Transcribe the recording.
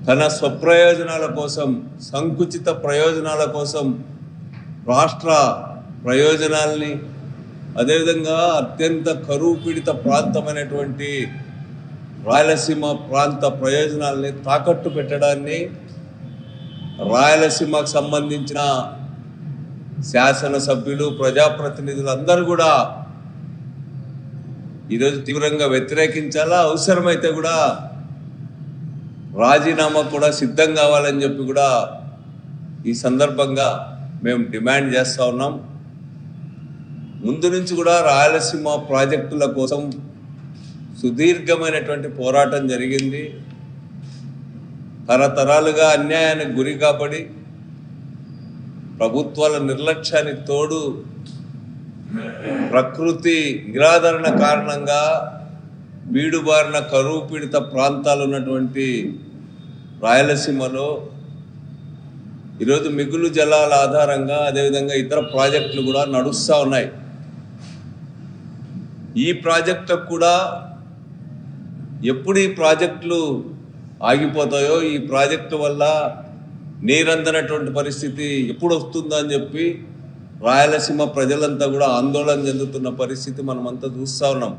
తన స్వప్రయోజనాల కోసం, సంకుచిత ప్రయోజనాల కోసం రాష్ట్ర ప్రయోజనాల్ని, అదేవిధంగా అత్యంత కరువు పీడిత ప్రాంతమైనటువంటి రాయలసీమ ప్రాంత ప్రయోజనాల్ని తాకట్టు పెట్టడాన్ని రాయలసీమకు సంబంధించిన శాసనసభ్యులు, ప్రజాప్రతినిధులు అందరూ కూడా ఈరోజు తీవ్రంగా వ్యతిరేకించాలా, అవసరమైతే కూడా రాజీనామా కూడా సిద్ధం కావాలని చెప్పి కూడా ఈ సందర్భంగా మేము డిమాండ్ చేస్తూ ఉన్నాం. ముందు నుంచి కూడా రాయలసీమ ప్రాజెక్టుల కోసం సుదీర్ఘమైనటువంటి పోరాటం జరిగింది. తరతరాలుగా అన్యాయానికి గురి కాబడి ప్రభుత్వాల నిర్లక్ష్యానికి తోడు ప్రకృతి నిరాదరణ కారణంగా బీడుబారిన కరువు పీడిత ప్రాంతాలు ఉన్నటువంటి రాయలసీమలో ఈరోజు మిగులు జలాల ఆధారంగా అదేవిధంగా ఇతర ప్రాజెక్టులు కూడా నడుస్తూ ఉన్నాయి. ఈ ప్రాజెక్టుకు కూడా ఎప్పుడు ఈ ప్రాజెక్టులు ఆగిపోతాయో, ఈ ప్రాజెక్టు వల్ల నీరందనటువంటి పరిస్థితి ఎప్పుడు వస్తుందో అని చెప్పి రాయలసీమ ప్రజలంతా కూడా ఆందోళన చెందుతున్న పరిస్థితి మనమంతా చూస్తూ ఉన్నాం.